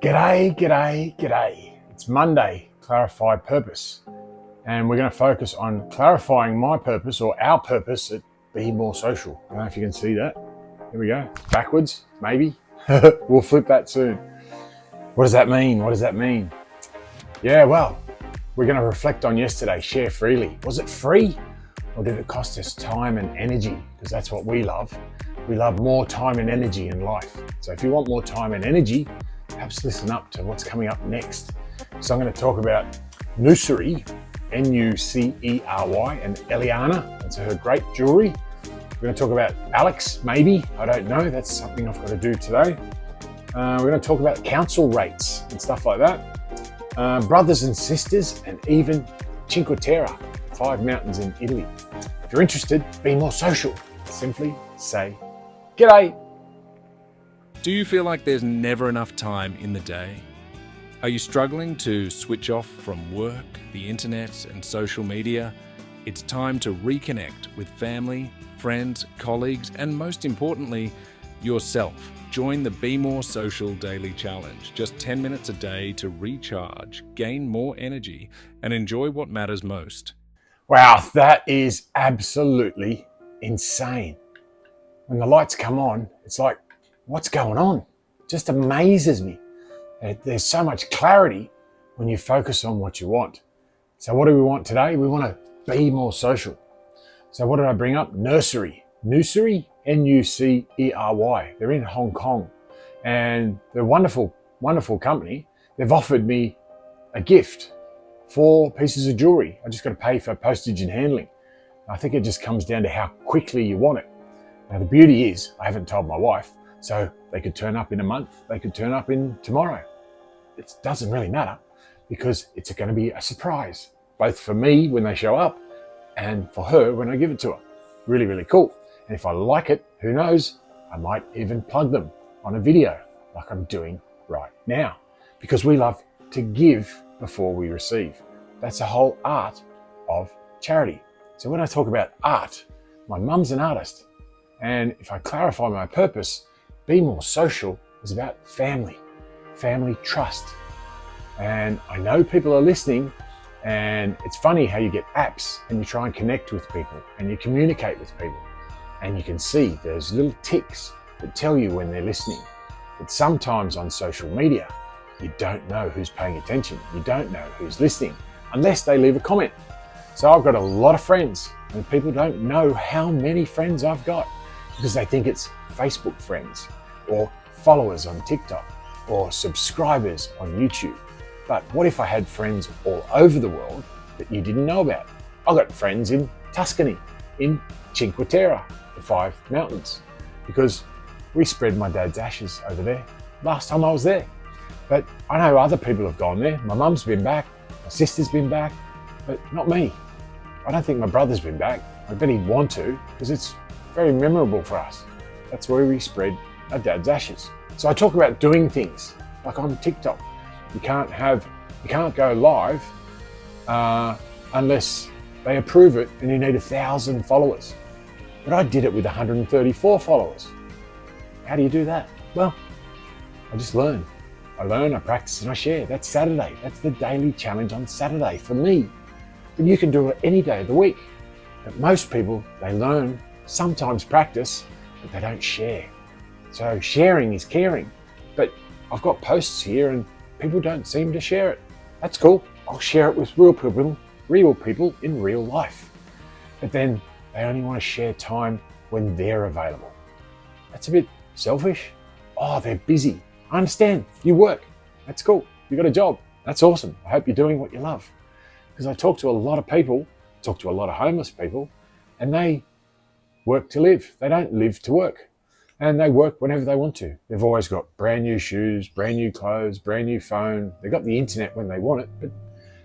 G'day, g'day, g'day. It's Monday, Clarify Purpose. And we're going to focus on clarifying my purpose or our purpose at Be More Social. I don't know if you can see that. Here we go. Backwards, maybe. We'll flip that soon. What does that mean? What does that mean? Yeah, well, we're going to reflect on yesterday. Share freely. Was it free? Or did it cost us time and energy? Because that's what we love. We love more time and energy in life. So if you want more time and energy, perhaps listen up to what's coming up next. So I'm going to talk about Nucery, Nucery, and Eliana. That's her great jewelry. We're going to talk about Alex, maybe. I don't know. That's something I've got to do today. We're going to talk about council rates and stuff like that. Brothers and sisters, and even Cinque Terre, 5 mountains in Italy. If you're interested, be more social. Simply say, G'day. Do you feel like there's never enough time in the day? Are you struggling to switch off from work, the internet, and social media? It's time to reconnect with family, friends, colleagues, and most importantly, yourself. Join the Be More Social Daily Challenge. Just 10 minutes a day to recharge, gain more energy, and enjoy what matters most. Wow, that is absolutely insane. When the lights come on, it's like, what's going on? It just amazes me. There's so much clarity when you focus on what you want. So what do we want today? We want to be more social. So what did I bring up? Nucery, Nucery. They're in Hong Kong, and they're a wonderful, wonderful company. They've offered me a gift, 4 pieces of jewelry. I just got to pay for postage and handling. I think it just comes down to how quickly you want it. Now the beauty is, I haven't told my wife, so they could turn up in a month, they could turn up in tomorrow. It doesn't really matter because it's going to be a surprise, both for me when they show up and for her when I give it to her. Really, really cool. And if I like it, who knows, I might even plug them on a video like I'm doing right now, because we love to give before we receive. That's the whole art of charity. So when I talk about art, my mum's an artist. And if I clarify my purpose, Be More Social is about family trust. And I know people are listening, and it's funny how you get apps and you try and connect with people and you communicate with people, and you can see those little ticks that tell you when they're listening. But sometimes on social media, you don't know who's paying attention. You don't know who's listening unless they leave a comment. So I've got a lot of friends, and people don't know how many friends I've got because they think it's Facebook friends or followers on TikTok or subscribers on YouTube. But what if I had friends all over the world that you didn't know about? I've got friends in Tuscany, in Cinque Terre, the 5 mountains, because we spread my dad's ashes over there last time I was there. But I know other people have gone there. My mum's been back, my sister's been back, but not me. I don't think my brother's been back. I bet he'd want to, because it's very memorable for us. That's where we spread our dad's ashes. So I talk about doing things, like on TikTok. You can't go live unless they approve it, and you need 1,000 followers. But I did it with 134 followers. How do you do that? Well, I just learn. I learn, I practice, and I share. That's Saturday. That's the daily challenge on Saturday for me. But you can do it any day of the week. But most people, they learn, sometimes practice, but they don't share. So sharing is caring. But I've got posts here and people don't seem to share it. That's cool. I'll share it with real people in real life. But then they only want to share time when they're available. That's a bit selfish. Oh, they're busy. I understand. You work. That's cool. You got a job. That's awesome. I hope you're doing what you love. Because I talk to a lot of people, talk to a lot of homeless people, and they work to live. They don't live to work. And they work whenever they want to. They've always got brand new shoes, brand new clothes, brand new phone. They've got the internet when they want it, but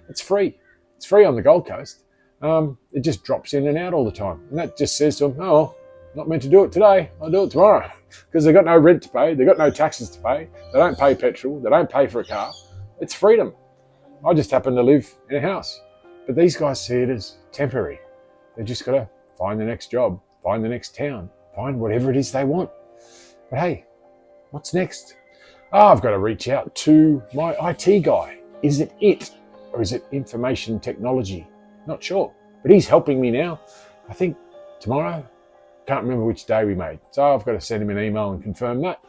it's free. It's free on the Gold Coast. It just drops in and out all the time. And that just says to them, oh, not meant to do it today. I'll do it tomorrow. Because they've got no rent to pay. They've got no taxes to pay. They don't pay petrol. They don't pay for a car. It's freedom. I just happen to live in a house. But these guys see it as temporary. They've just got to find the next job, find the next town, find whatever it is they want. But hey, what's next? I've got to reach out to my IT guy. Is it? Or is it information technology? Not sure. But he's helping me now. I think tomorrow. Can't remember which day we made. So I've got to send him an email and confirm that.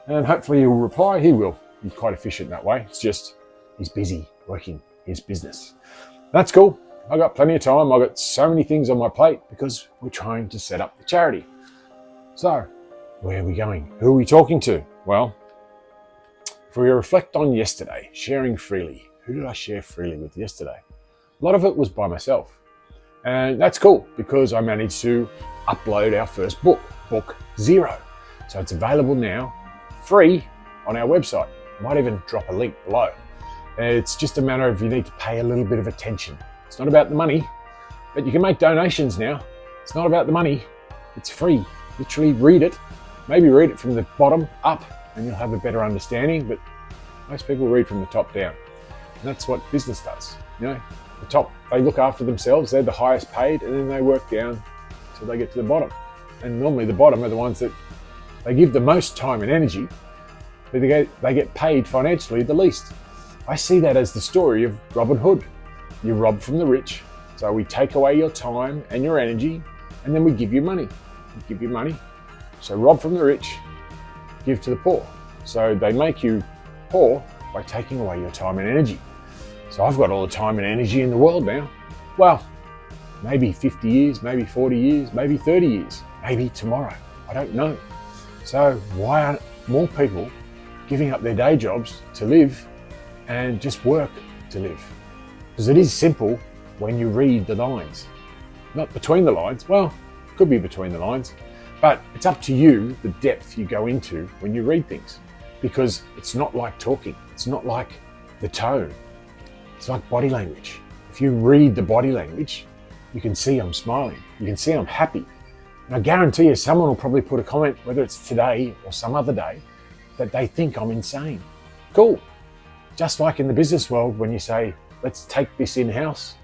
And hopefully he'll reply. He will. He's quite efficient that way. It's just he's busy working his business. That's cool. I've got plenty of time. I've got so many things on my plate because we're trying to set up the charity. So where are we going? Who are we talking to? Well, if we reflect on yesterday, sharing freely, who did I share freely with yesterday? A lot of it was by myself. And that's cool because I managed to upload our first book, Book Zero. So it's available now, free, on our website. I might even drop a link below. It's just a matter of you need to pay a little bit of attention. It's not about the money, but you can make donations now. It's not about the money. It's free. Literally read it. Maybe read it from the bottom up and you'll have a better understanding, but most people read from the top down. And that's what business does. You know, the top, they look after themselves. They're the highest paid, and then they work down till they get to the bottom. And normally the bottom are the ones that they give the most time and energy, but they get paid financially the least. I see that as the story of Robin Hood. You rob from the rich, so we take away your time and your energy, and then we give you money. We give you money. So rob from the rich, give to the poor. So they make you poor by taking away your time and energy. So I've got all the time and energy in the world now. Well, maybe 50 years, maybe 40 years, maybe 30 years, maybe tomorrow. I don't know. So why aren't more people giving up their day jobs to live and just work to live? Because it is simple when you read the lines. Not between the lines. Well, could be between the lines. But it's up to you the depth you go into when you read things. Because it's not like talking. It's not like the tone. It's like body language. If you read the body language, you can see I'm smiling. You can see I'm happy. And I guarantee you someone will probably put a comment, whether it's today or some other day, that they think I'm insane. Cool. Just like in the business world when you say, let's take this in-house.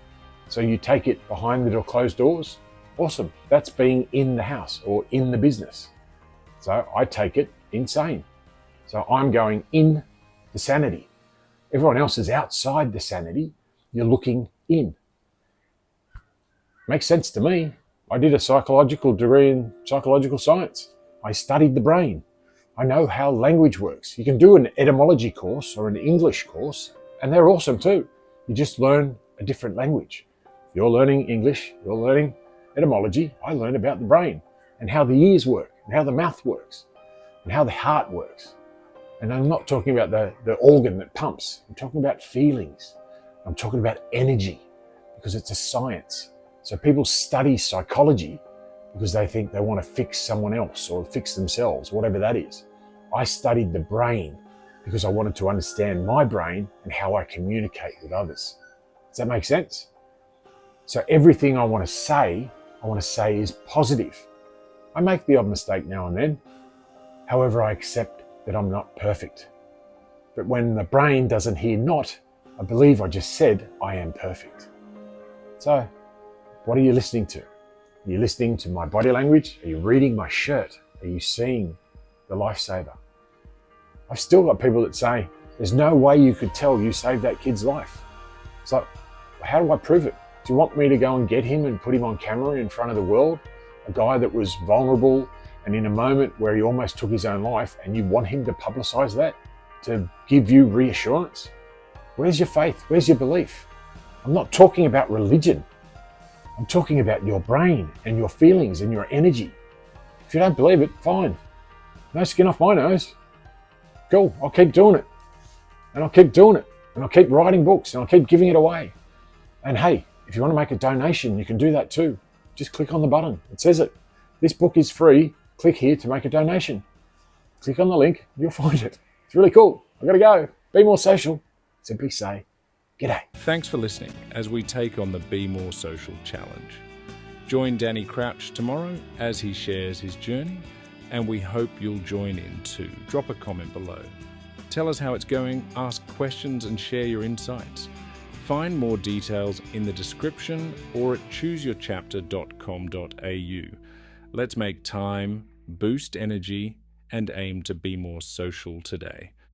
So you take it behind the closed doors. Awesome. That's being in the house or in the business. So I take it insane. So I'm going in the sanity. Everyone else is outside the sanity. You're looking in. Makes sense to me. I did a psychological degree in psychological science. I studied the brain. I know how language works. You can do an etymology course or an English course, and they're awesome too. You just learn a different language. You're learning English, you're learning etymology. I learned about the brain and how the ears work and how the mouth works and how the heart works. And I'm not talking about the organ that pumps. I'm talking about feelings. I'm talking about energy because it's a science. So people study psychology because they think they want to fix someone else or fix themselves, whatever that is. I studied the brain because I wanted to understand my brain and how I communicate with others. Does that make sense? So everything I want to say is positive. I make the odd mistake now and then. However, I accept that I'm not perfect. But when the brain doesn't hear not, I believe I just said I am perfect. So, what are you listening to? Are you listening to my body language? Are you reading my shirt? Are you seeing the lifesaver? I've still got people that say, there's no way you could tell you saved that kid's life. It's like, how do I prove it? Do you want me to go and get him and put him on camera in front of the world? A guy that was vulnerable and in a moment where he almost took his own life, and you want him to publicize that to give you reassurance? Where's your faith? Where's your belief? I'm not talking about religion. I'm talking about your brain and your feelings and your energy. If you don't believe it, fine. No skin off my nose. Cool, I'll keep doing it. And I'll keep doing it. And I'll keep writing books and I'll keep giving it away. And hey, if you want to make a donation, you can do that too. Just click on the button. It says it. This book is free. Click here to make a donation. Click on the link, you'll find it. It's really cool. I've got to go. Be more social. Simply say, g'day. Thanks for listening as we take on the Be More Social challenge. Join Danny Crouch tomorrow as he shares his journey, and we hope you'll join in too. Drop a comment below. Tell us how it's going, ask questions and share your insights. Find more details in the description or at chooseyourchapter.com.au. Let's make time, boost energy, and aim to be more social today.